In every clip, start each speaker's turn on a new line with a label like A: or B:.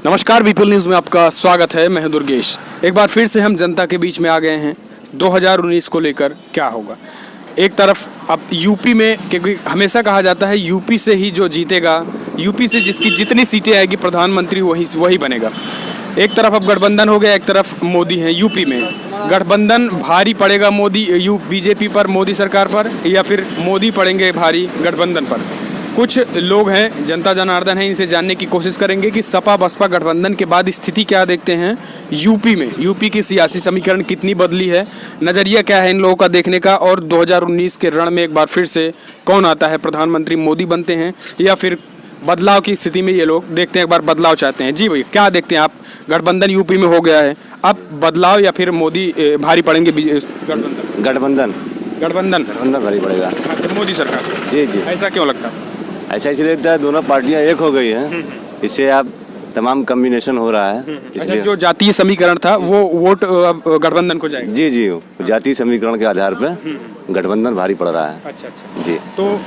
A: नमस्कार, BPL news में आपका स्वागत है। मैं हूं दुर्गेश। एक बार फिर से हम जनता के बीच में आ गए हैं। 2019 को लेकर क्या होगा। एक तरफ अब यूपी में, क्योंकि हमेशा कहा जाता है यूपी से ही जो जीतेगा, यूपी से जिसकी जितनी सीटें आएगी प्रधानमंत्री वही बनेगा। एक तरफ अब गठबंधन हो गया, एक तरफ मोदी है। यूपी में गठबंधन भारी पड़ेगा बीजेपी पर, मोदी सरकार पर, या फिर मोदी पड़ेंगे भारी गठबंधन पर। कुछ लोग हैं, जनता जनार्दन है, इनसे जानने की कोशिश करेंगे कि सपा बसपा गठबंधन के बाद स्थिति क्या देखते हैं यूपी में। यूपी की सियासी समीकरण कितनी बदली है, नज़रिया क्या है इन लोगों का देखने का, और 2019 के रण में एक बार फिर से कौन आता है, प्रधानमंत्री मोदी बनते हैं या फिर बदलाव की स्थिति में ये लोग देखते हैं, एक बार बदलाव चाहते हैं। जी भैया, क्या देखते हैं आप? गठबंधन यूपी में हो गया है, अब बदलाव या फिर मोदी भारी पड़ेंगे? गठबंधन
B: गठबंधन भारी पड़ेगा।
A: अच्छा, मोदी सरकार।
B: जी जी,
A: ऐसा क्यों लगता है?
B: ऐसा इसलिए लगता है दोनों पार्टियां एक हो गई हैं, इससे अब तमाम कम्बिनेशन हो रहा है।
A: अच्छा,
B: इसलिए
A: जो जातीय समीकरण था वो वोट अब गठबंधन को जाएगा।
B: जी जी, जातीय समीकरण के आधार पर गठबंधन भारी पड़ रहा है।
A: अच्छा अच्छा
B: जी,
A: तो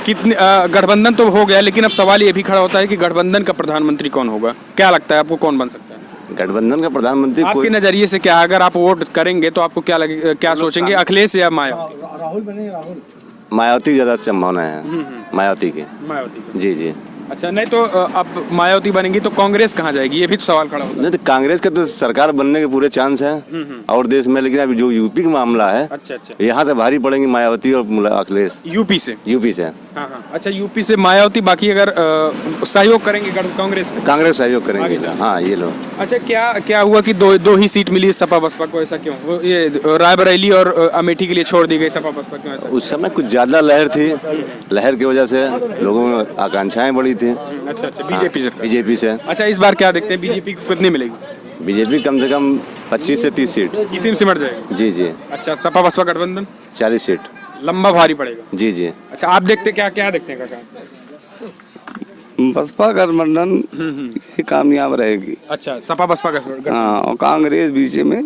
A: कितने गठबंधन तो हो गया, लेकिन अब सवाल ये भी खड़ा होता है कि गठबंधन का प्रधानमंत्री कौन होगा। क्या लगता है आपको, कौन बन सकता है
B: गठबंधन का प्रधानमंत्री?
A: आपके नजरिए से क्या, अगर आप वोट करेंगे तो आपको क्या लगे, क्या सोचेंगे, अखिलेश या मायावती?
B: मायावती ज़्यादा संभावना है, मायावती की। जी जी।
A: अच्छा, नहीं तो अब मायावती बनेंगी तो कांग्रेस कहाँ जाएगी, ये भी तो सवाल खड़ा होता है।
B: नहीं तो कांग्रेस का तो सरकार बनने के पूरे चांस हैं और देश में, लेकिन अभी जो यूपी का मामला है,
A: अच्छा अच्छा,
B: यहाँ से भारी पड़ेंगी मायावती और अखिलेश।
A: यूपी से
B: हाँ
A: हाँ। अच्छा, यूपी से मायावती, बाकी अगर सहयोग करेंगे कांग्रेस
B: सहयोग करेंगे। हाँ, ये लोग।
A: अच्छा, क्या हुआ कि दो ही सीट मिली सपा बसपा को, ऐसा क्यों? ये रायबरेली और अमेठी के लिए छोड़ दी गई सपा बसपा, क्यों ऐसा?
B: उस समय कुछ ज्यादा लहर थी, लहर की वजह से लोगों में आकांक्षाएं बढ़ी थी।
A: अच्छा, बीजेपी से। अच्छा, इस बार क्या देखते हैं, बीजेपी को कितनी मिलेगी?
B: बीजेपी कम से कम 25 से 30 सीट
A: इसी में सिमट जाएगी।
B: जी जी।
A: अच्छा, सपा बसपा गठबंधन
B: 40 सीट,
A: लंबा भारी पड़ेगा।
B: जी जी।
A: अच्छा, आप देखते क्या देखते हैं काका?
C: बसपा गठबंधन ये कामयाब रहेगी।
A: अच्छा, सपा बसपा गठबंधन।
C: हाँ, और कांग्रेस बीच में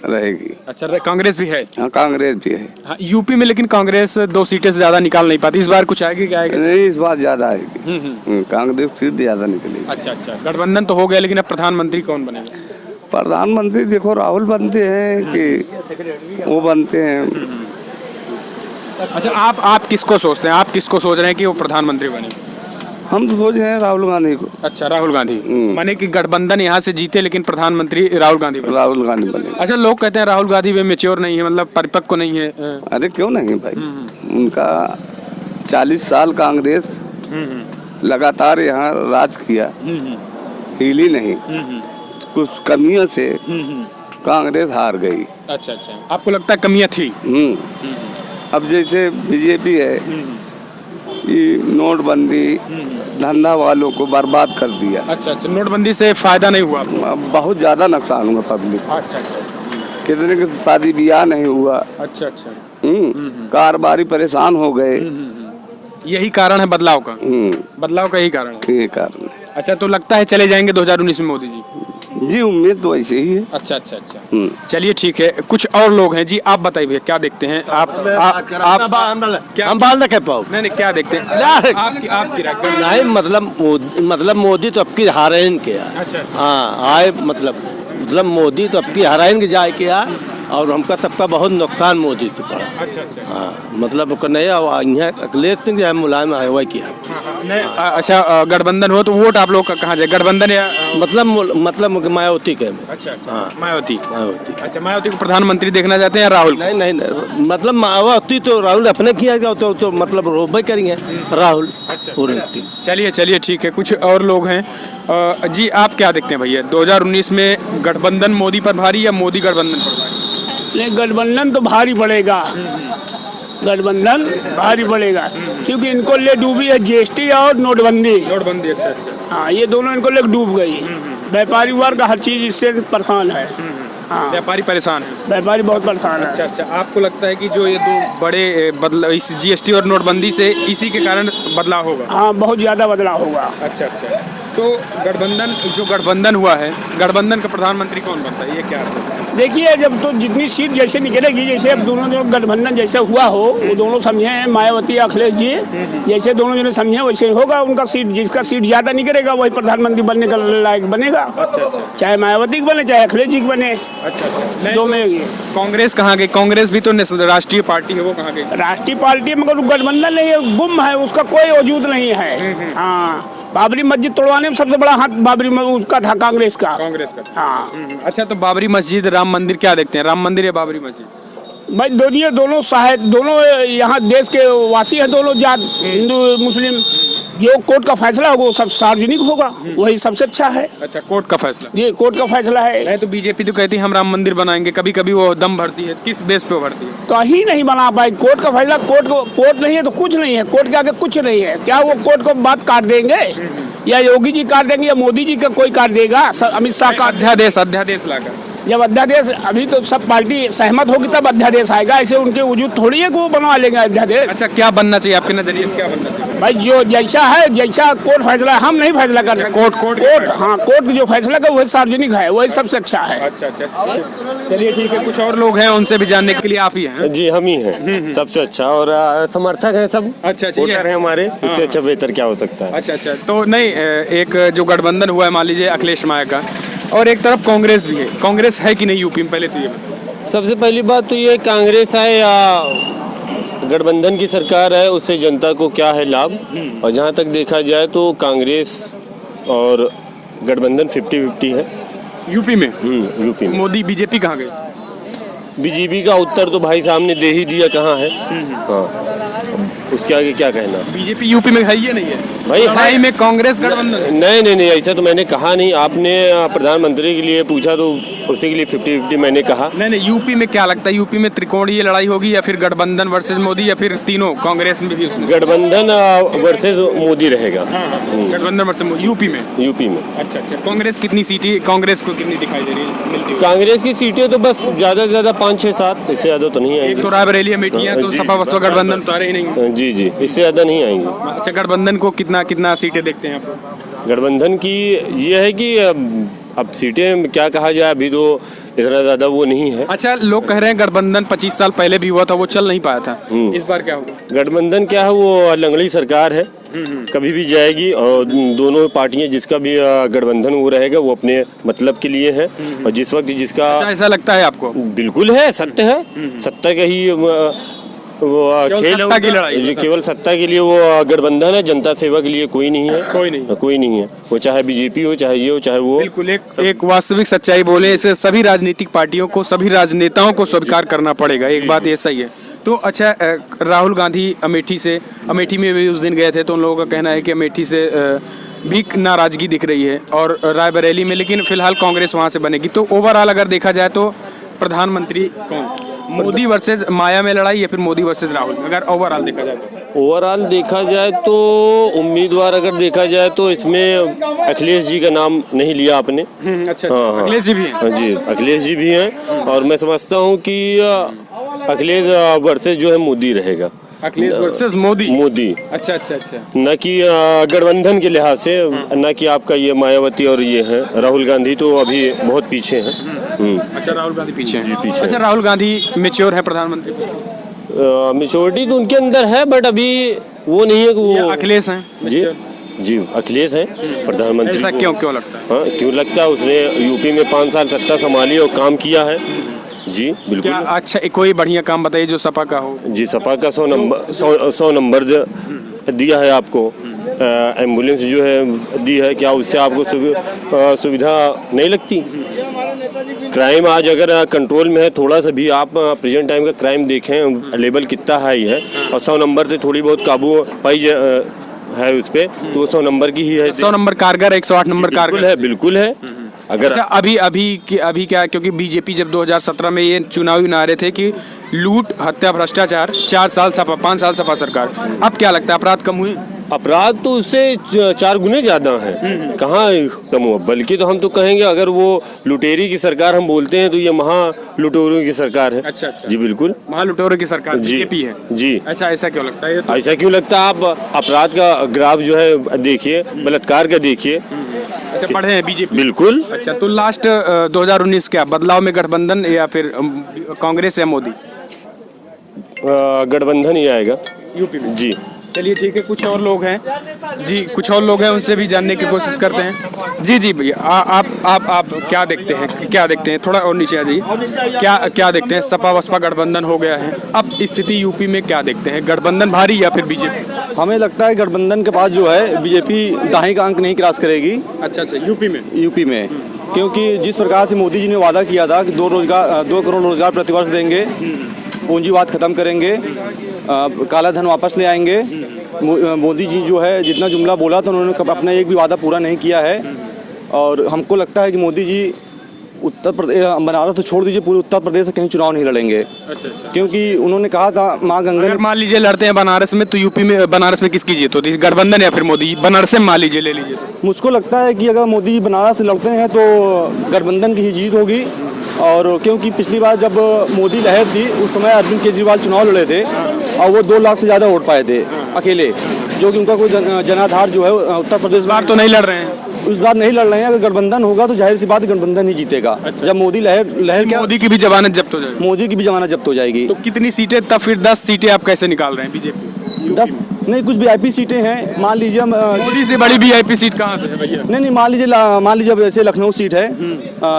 C: रहेगी।
A: अच्छा, कांग्रेस भी है।
C: हाँ, कांग्रेस भी है।
A: हाँ, यूपी में, लेकिन कांग्रेस 2 सीटें से ज्यादा निकाल नहीं पाती। इस बार कुछ आएगी, क्या आएगा?
C: नहीं, इस बार ज्यादा आएगी। कांग्रेस सीट ज्यादा निकलेगी।
A: अच्छा, गठबंधन तो हो गया, लेकिन अब प्रधानमंत्री कौन बनेगा?
C: प्रधानमंत्री देखो, राहुल बनते हैं कि वो बनते हैं।
A: अच्छा, आप किसको सोचते हैं, आप किसको सोच रहे हैं कि वो प्रधानमंत्री बने?
C: हम तो सोच रहे हैं राहुल गांधी को।
A: अच्छा, राहुल गांधी माने कि गठबंधन यहाँ से जीते लेकिन प्रधानमंत्री राहुल गांधी
C: बने।
A: अच्छा, लोग कहते हैं राहुल गांधी भी मैच्योर नहीं है, मतलब परिपक्व नहीं है।
C: अरे क्यों नहीं भाई, उनका 40 साल कांग्रेस लगातार यहाँ राज किया, हिली नहीं। कुछ कमियों से कांग्रेस हार गई।
A: अच्छा, आपको लगता है कमियां थी?
C: अब जैसे बीजेपी है, ये नोटबंदी धंधा वालों को बर्बाद कर दिया।
A: अच्छा, नोटबंदी से फायदा नहीं हुआ?
C: बहुत ज्यादा नुकसान हुआ पब्लिक।
A: अच्छा,
C: कितने के शादी ब्याह नहीं हुआ।
A: अच्छा,
C: कारोबारी परेशान हो गए।
A: यही कारण है बदलाव का? बदलाव का यही कारण है।
C: यही कारण है।
A: अच्छा, तो लगता है चले जाएंगे 2019 में मोदी जी?
C: जी, उम्मीद तो ऐसे ही है।
A: अच्छा। चलिए, ठीक है। कुछ और लोग हैं जी, आप बताइए भैया, क्या देखते हैं आप क्या?
D: हम बाल ना कह पाओ।
A: नहीं, क्या देखते हैं आपकी राय?
D: नहीं, मतलब मोदी तो अब की हारेन के है।
A: अच्छा।
D: हाँ, आए मतलब मोदी तो अब की हारेन के जाए के है, और हमका सबका बहुत नुकसान मोदी से पड़ा।
A: अच्छा।
D: हाँ, मतलब नया अखिलेश सिंह जो है मुलायम है वही किया।
A: अच्छा, गठबंधन हो तो वोट आप लोग का कहाँ जाए, गठबंधन या
D: मतलब मायावती के में?
A: अच्छा,
D: हाँ,
A: मायावती।
D: अच्छा,
A: मायावती को प्रधानमंत्री देखना चाहते हैं, राहुल?
D: नहीं, मतलब मायावती तो राहुल अपने किया गया तो मतलब रोबे करेंगे राहुल।
A: अच्छा, चलिए, ठीक है। कुछ और लोग हैं जी, आप क्या देखते हैं भैया, 2019 में गठबंधन मोदी पर भारी या मोदी गठबंधन पर भारी?
E: नहीं, गठबंधन तो भारी पड़ेगा। गठबंधन भारी पड़ेगा क्योंकि इनको ले डूबी है जीएसटी और नोटबंदी।
A: अच्छा।
E: हाँ, ये दोनों इनको ले डूब गई। व्यापारी वर्ग हर चीज इससे परेशान है। हाँ,
A: व्यापारी परेशान है, व्यापारी
E: बहुत परेशान है।
A: अच्छा, आपको लगता है कि जो ये 2 बड़े बदलाव, इस जीएसटी और नोटबंदी से, इसी के कारण बदलाव होगा?
E: हाँ, बहुत ज्यादा बदलाव होगा।
A: अच्छा, तो गठबंधन हुआ है, गठबंधन का प्रधानमंत्री कौन बनता है, ये क्या है?
E: देखिए जब तो जितनी सीट जैसे निकलेगी, जैसे अब दोनों जो गठबंधन जैसे हुआ हो, वो दोनों समझे हैं, मायावती अखिलेश जी जैसे दोनों जने समझे वैसे होगा उनका सीट, जिसका सीट ज्यादा निकलेगा वही प्रधानमंत्री बनने का लायक बनेगा। चाहे मायावती की बने चाहे अखिलेश जी की बने। दो में
A: कांग्रेस कहाँ गई? कांग्रेस भी तो राष्ट्रीय पार्टी है, वो कहाँ गई?
E: राष्ट्रीय पार्टी मगर गठबंधन नहीं है, गुम है, उसका कोई वजूद नहीं है। हाँ, बाबरी मस्जिद तोड़वाने में सबसे बड़ा हाथ उसका था, कांग्रेस का। हाँ।
A: अच्छा, तो बाबरी मस्जिद, राम मंदिर, क्या देखते हैं, राम मंदिर या बाबरी मस्जिद?
E: भाई दोनों सहायक, दोनों यहाँ देश के वासी है, दोनों जात, हिंदू मुस्लिम। जो कोर्ट का फैसला होगा वो सब सार्वजनिक होगा, वही सबसे अच्छा है।
A: अच्छा, कोर्ट का फैसला?
E: ये कोर्ट का फैसला है।
A: नहीं तो बीजेपी तो कहती है हम राम मंदिर बनाएंगे, कभी कभी वो दम भरती है, किस बेस पे भरती है?
E: कहीं नहीं बना पाए। कोर्ट का फैसला, कोर्ट नहीं है तो कुछ नहीं है, कोर्ट के आगे कुछ नहीं है। क्या वो कोर्ट को बात काट देंगे, या योगी जी काट देंगे, या मोदी जी का कोई काट देगा, अमित शाह का
A: अध्यादेश लाकर?
E: जब अध्यादेश, अभी तो सब पार्टी सहमत होगी तब अध्यादेश आएगा, ऐसे उनके वजूद थोड़ी है कि वो बनवा लेंगे अध्यादेश।
A: अच्छा, क्या बनना चाहिए आपके नजरिए से, क्या बनना चाहिए?
E: भाई जो जैसा है, जैसा कोर्ट फैसला, हम नहीं फैसला कर सकते। कोर्ट हाँ, कोर्ट जो फैसला का वही सार्वजनिक है, वही सबसे अच्छा है।
A: अच्छा, चलिए ठीक है, कुछ और लोग हैं उनसे भी जानने के लिए आप ही हैं?
F: जी, हम ही हैं सबसे अच्छा, और समर्थक हैं सब।
A: अच्छा,
F: वोटर हैं हमारे, इससे अच्छा बेहतर क्या हो सकता है।
A: अच्छा, तो नहीं, एक जो गठबंधन हुआ है मान लीजिए अखिलेश माया का, और एक तरफ कांग्रेस भी है, कांग्रेस है कि नहीं यूपी में, पहले तो ये बताओ।
F: सबसे पहली बात तो ये, कांग्रेस है या गठबंधन की सरकार है, उससे जनता को क्या है लाभ। और जहाँ तक देखा जाए तो कांग्रेस और गठबंधन 50-50 है
A: यूपी में।
F: यूपी में।
A: मोदी बीजेपी कहाँ गई?
F: बीजेपी का उत्तर तो भाई साहब ने दे ही दिया कहाँ है। हाँ, उसके आगे क्या कहना।
A: बीजेपी यूपी में है या नहीं है
F: भाई?
A: लड़ाई में कांग्रेस गठबंधन?
F: नहीं, ऐसा तो मैंने कहा नहीं। आपने प्रधानमंत्री के लिए पूछा तो उसी के लिए 50-50 मैंने कहा।
A: नहीं, यूपी में क्या लगता है, यूपी में त्रिकोणीय लड़ाई होगी, या फिर गठबंधन वर्सेस मोदी, या फिर तीनों कांग्रेस में भी?
F: गठबंधन वर्सेस मोदी रहेगा।
A: गठबंधन वर्सेस मोदी यूपी में?
F: यूपी में।
A: अच्छा, कांग्रेस कितनी सीटें, कांग्रेस को कितनी दिखाई दे रही है मिलती हुई?
F: कांग्रेस की सीटें तो बस ज्यादा से ज्यादा 5-6-7, इससे ज्यादा तो नहीं
A: एक
F: आएंगी।
A: तो रायबरेली अमेठी है, तो
F: जी।
A: सपा बसपा गठबंधन तो आ रही नहीं।
F: जी, इससे ज्यादा नहीं आएंगे।
A: अच्छा, गठबंधन को कितना सीटें देखते हैं आप?
F: गठबंधन की ये है कि अब सीटें क्या कहा जाए, अभी तो इतना ज्यादा वो नहीं है।
A: अच्छा, लोग कह रहे हैं गठबंधन 25 साल पहले भी हुआ था, वो चल नहीं पाया था, इस बार क्या होगा?
F: गठबंधन क्या है, वो लंगड़ी सरकार है, कभी भी जाएगी। और दोनों पार्टियां, जिसका भी गठबंधन वो रहेगा, वो अपने मतलब के लिए है। और जिस वक्त जिसका
A: अच्छा, ऐसा लगता है आपको?
F: बिल्कुल है, सत्य है, सत्ता का ही वो खेल है
A: सत्ता की
F: उनका।
A: लड़ाई।
F: जो केवल सत्ता के लिए वो गठबंधन है, जनता सेवा के लिए कोई नहीं है। कोई नहीं है, वो चाहे बीजेपी हो, चाहे ये हो, चाहे वो।
A: बिल्कुल, एक वास्तविक सच्चाई बोले, इसे सभी राजनीतिक पार्टियों को, सभी राजनेताओं को स्वीकार करना पड़ेगा, एक बात ये सही है। तो अच्छा, राहुल गांधी अमेठी में भी उस दिन गए थे, तो उन लोगों का कहना है कि अमेठी से भी नाराजगी दिख रही है, और रायबरेली में, लेकिन फिलहाल कांग्रेस वहाँ से बनेगी। तो ओवरऑल अगर देखा जाए तो प्रधानमंत्री कौन, मोदी वर्सेस माया में लड़ाई, या फिर मोदी वर्सेस राहुल, अगर ओवरऑल देखा जाए तो?
F: ओवरऑल देखा जाए तो उम्मीदवार अगर देखा जाए तो इसमें अखिलेश जी का नाम नहीं लिया आपने।
A: अच्छा,
F: हाँ,
A: अखिलेश जी भी हैं?
F: हाँ जी, अखिलेश जी भी हैं। और मैं समझता हूँ कि अखिलेश वर्सेस जो है मोदी रहेगा।
A: अखिलेश वर्सेस मोदी? अच्छा,
F: न कि गठबंधन के लिहाज से, न कि आपका ये मायावती और ये है। राहुल गांधी तो अभी बहुत पीछे हैं।
A: अच्छा, राहुल गांधी पीछे हैं।
F: पीछे।
A: अच्छा, राहुल गांधी मैच्योर है प्रधानमंत्री?
F: मेच्योरिटी तो उनके अंदर है, बट अभी वो नहीं है कि वो
A: अखिलेश हैं?
F: जी, अखिलेश है प्रधानमंत्री।
A: ऐसा क्यों लगता है?
F: हाँ, क्यों लगता है? उसने यूपी में 5 साल सत्ता संभाली और काम किया है। जी बिल्कुल।
A: क्या अच्छा कोई बढ़िया काम बताइए जो सपा का हो?
F: जी, सपा का 100 नंबर दिया है आपको। एम्बुलेंस जो है दी है, क्या उससे आपको सुविधा नहीं लगती? क्राइम आज अगर कंट्रोल में है, थोड़ा सा भी आप प्रेजेंट टाइम का क्राइम देखें, लेवल कितना हाई है, और 100 नंबर से थोड़ी बहुत काबू पाई है उस पर, तो वो 100 नंबर की ही है।
A: 100 नंबर कारगर, 108 नंबर कारगर
F: है, बिल्कुल है। अगर
A: अच्छा, अभी क्या, क्योंकि बीजेपी जब 2017 में ये चुनावी नारे थे कि लूट, हत्या, भ्रष्टाचार, 4 साल सपा, 5 साल सपा सरकार, अब क्या लगता है अपराध कम हुए?
F: अपराध तो उससे 4 गुने ज्यादा है, कहाँ कम हुआ? बल्कि तो हम तो कहेंगे, अगर वो लुटेरी की सरकार हम बोलते हैं तो ये महा लुटेरों की सरकार है।
A: अच्छा,
F: जी बिल्कुल,
A: महा लुटेरों की सरकार बीजेपी है।
F: जी।
A: अच्छा, ऐसा क्यों लगता है?
F: ऐसा क्यों लगता है? आप अपराध का ग्राफ जो है देखिए, बलात्कार का देखिए,
A: अच्छा, पढ़े हैं बीजेपी।
F: बिल्कुल।
A: अच्छा, तो लास्ट 2019 क्या बदलाव में गठबंधन या फिर कांग्रेस या मोदी?
F: गठबंधन ही आएगा
A: यूपी में।
F: जी।
A: चलिए ठीक है, कुछ और लोग हैं जी, कुछ और लोग हैं, उनसे भी जानने की कोशिश करते हैं। जी जी भैया, आप क्या देखते हैं, थोड़ा और नीचे आ जाइए। क्या देखते हैं, सपा बसपा गठबंधन हो गया है, अब स्थिति यूपी में क्या देखते हैं, गठबंधन भारी या फिर बीजेपी?
G: हमें लगता है गठबंधन के पास जो है बीजेपी दाएं का अंक नहीं क्रॉस करेगी
A: अच्छा, यूपी में।
G: क्योंकि जिस प्रकार से मोदी जी ने वादा किया था कि 2 करोड़ रोजगार प्रतिवर्ष देंगे, पूंजीवाद खत्म करेंगे, काला धन वापस ले आएंगे। मोदी जी जो है जितना जुमला बोला था उन्होंने अपना एक भी वादा पूरा नहीं किया है। और हमको लगता है कि मोदी जी उत्तर प्रदेश, बनारस तो छोड़ दीजिए, पूरे उत्तर प्रदेश से कहीं चुनाव नहीं लड़ेंगे।
A: अच्छा।
G: क्योंकि उन्होंने कहा था माँ गंगा
A: अगर मान लीजिए लड़ते हैं बनारस में, तो यूपी में बनारस में किसकी जीत होती है, गठबंधन या फिर मोदी? बनारस से मान लीजिए, ले लीजिए।
G: मुझको लगता है कि अगर मोदी जी बनारस से लड़ते हैं तो गठबंधन की ही जीत होगी। और क्योंकि पिछली बार जब मोदी लहर थी उस समय अरविंद केजरीवाल चुनाव लड़े थे और वो 2 लाख से ज़्यादा वोट पाए थे अकेले, जो कि उनका कोई जनाधार जो है उत्तर प्रदेश
A: बार तो नहीं लड़ रहे हैं।
G: उस बार नहीं लड़ रहे हैं। अगर गठबंधन होगा तो जाहिर सी बात गठबंधन ही जीतेगा। जब मोदी लहर क्या,
A: मोदी की भी जमानत जब्त हो जाएगी।
G: मोदी की भी जमानत जब्त हो जाएगी।
A: तो कितनी सीटें, तब फिर 10 सीटें आप कैसे निकाल रहे हैं बीजेपी?
G: 10 नहीं, कुछ वीआईपी सीटें हैं। मान लीजिए
A: मोदी से बड़ी वीआईपी सीट कहाँ से है भैया?
G: नहीं, मान लीजिए अब जैसे लखनऊ सीट है,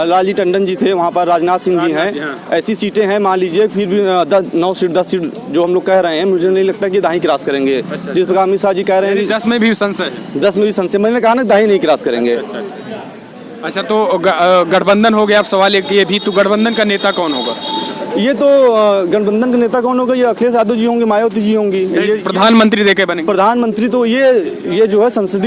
G: लालजी टंडन जी थे वहाँ पर, राजनाथ सिंह जी हैं, ऐसी सीटें हैं। मान लीजिए फिर भी 10 सीट जो हम लोग कह रहे हैं, मुझे नहीं लगता कि दाही क्रॉस करेंगे। जिस प्रकार अमित शाह जी कह रहे हैं
A: 10 में भी संशय है।
G: 10 में भी संशय, मैंने कहा ना दाही नहीं क्रॉस करेंगे।
A: अच्छा, तो गठबंधन हो गया। अब सवाल ये भी, तो गठबंधन का नेता कौन होगा?
G: ये तो गठबंधन के नेता कौन होगा? ये अखिलेश यादव जी होंगे, मायावती जी होंगी। ये
A: प्रधानमंत्री देके बनेंगे?
G: प्रधानमंत्री तो ये जो है संसद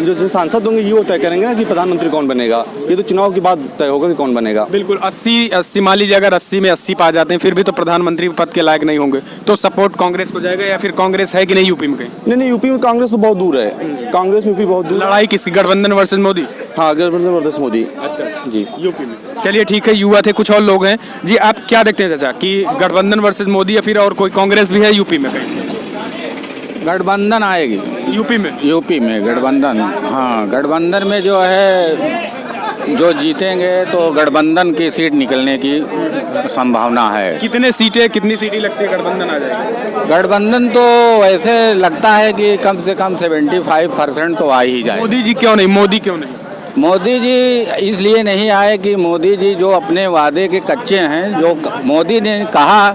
G: जो सांसद होंगे ये वो तय करेंगे ना कि प्रधानमंत्री कौन बनेगा। ये तो चुनाव के बाद तय होगा कि कौन बनेगा।
A: बिल्कुल। 80 मान लीजिए, अगर 80 में 80 पा जाते हैं, फिर भी तो प्रधानमंत्री पद के लायक नहीं होंगे, तो सपोर्ट कांग्रेस को जाएगा या फिर कांग्रेस है कि नहीं यूपी में कहीं?
G: नहीं, यूपी में कांग्रेस तो बहुत दूर है। कांग्रेस में यूपी बहुत दूर।
A: लड़ाई किसकी, गठबंधन वर्सेस मोदी?
G: हाँ, गठबंधन वर्सेस मोदी।
A: अच्छा
G: जी,
A: यूपी में। चलिए ठीक है, युवा थे, कुछ और लोग हैं जी। आप क्या देखते हैं चाचा, कि गठबंधन वर्सेस मोदी या फिर और कोई कांग्रेस भी है यूपी में कहीं?
H: गठबंधन आएगी
A: यूपी में
H: गठबंधन। हाँ, गठबंधन में जो है जो जीतेंगे तो गठबंधन की सीट निकलने की संभावना है।
A: कितनी सीटें लगती है गठबंधन आ जाएगी?
H: गठबंधन तो वैसे लगता है कि कम से कम 75% तो आ ही जाए।
A: मोदी जी क्यों नहीं?
H: मोदी जी इसलिए नहीं आए कि मोदी जी जो अपने वादे के कच्चे हैं। जो मोदी ने कहा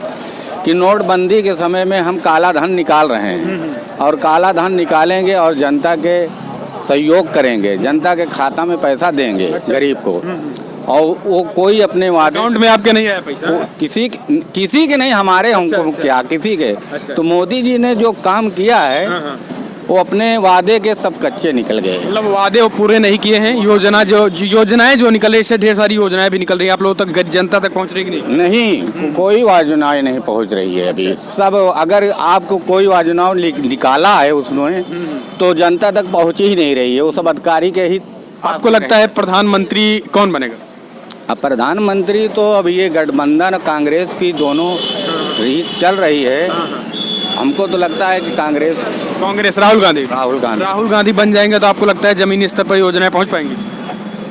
H: कि नोटबंदी के समय में हम काला धन निकाल रहे हैं और काला धन निकालेंगे और जनता के सहयोग करेंगे, जनता के खाता में पैसा देंगे। अच्छा। गरीब को। और वो कोई अपने वादे,
A: अकाउंट में आपके नहीं आया पैसा?
H: किसी के नहीं, हमारे हमको क्या किसी के। तो मोदी जी ने जो काम किया है वो अपने वादे के सब कच्चे निकल गए।
A: मतलब वादे वो पूरे नहीं किए हैं। योजनाएं जो निकल रही है, ढेर सारी योजनाएं भी निकल रही है, आप लोगों तक, जनता तक पहुंच रही कि
H: नहीं? कोई योजनाएं नहीं पहुंच रही है अभी। सब, अगर आपको कोई योजना निकाला है उसने तो जनता तक पहुंच ही नहीं रही है, वो सब अधिकारी के ही।
A: आपको लगता है प्रधानमंत्री कौन बनेगा?
H: अब प्रधानमंत्री तो अब ये गठबंधन कांग्रेस की दोनों चल रही है। हमको तो लगता है कि कांग्रेस राहुल गांधी बन जाएंगे, तो आपको लगता है जमीनी स्तर पर योजनाएं पहुंच पाएंगी?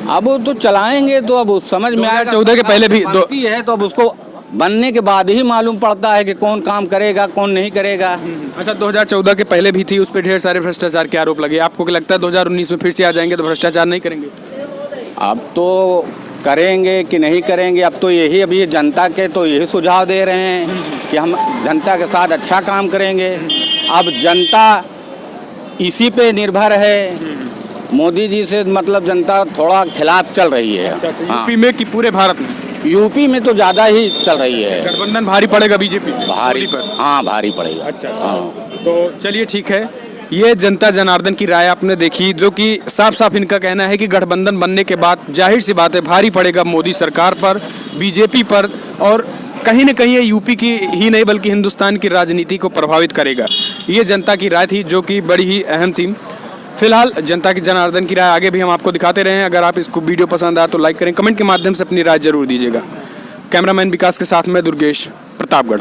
H: अब वो तो चलाएंगे तो अब समझ में आएगा।
A: 2014 के पहले भी
H: है तो अब उसको बनने के बाद ही मालूम पड़ता है कि कौन काम करेगा कौन नहीं करेगा।
A: अच्छा, 2014 के पहले भी थी, उस पर ढेर सारे भ्रष्टाचार के आरोप लगे। आपको क्या लगता है 2019 में फिर से आ जाएंगे तो भ्रष्टाचार नहीं करेंगे?
H: अब तो करेंगे कि नहीं करेंगे, अब तो यही, अभी जनता के तो यही सुझाव दे रहे हैं कि हम जनता के साथ अच्छा काम करेंगे। अब जनता इसी पे निर्भर है। मोदी जी से मतलब जनता थोड़ा खिलाफ चल रही है।
A: अच्छा, यूपी में कि पूरे भारत में?
H: यूपी में तो ज़्यादा ही चल रही है।
A: गठबंधन भारी पड़ेगा बीजेपी
H: भारी पर? हाँ, भारी पड़ेगा।
A: अच्छा, तो चलिए ठीक है, ये जनता जनार्दन की राय आपने देखी, जो कि साफ साफ इनका कहना है कि गठबंधन बनने के बाद जाहिर सी बात है भारी पड़ेगा मोदी सरकार पर, बीजेपी पर, और कहीं न कहीं ये यूपी की ही नहीं बल्कि हिंदुस्तान की राजनीति को प्रभावित करेगा। ये जनता की राय थी, जो कि बड़ी ही अहम थी। फिलहाल जनता की जनार्दन की राय आगे भी हम आपको दिखाते रहे हैं। अगर आप इसको वीडियो पसंद आया तो लाइक करें, कमेंट के माध्यम से अपनी राय जरूर दीजिएगा। कैमरामैन विकास के साथ मैं दुर्गेश, प्रतापगढ़।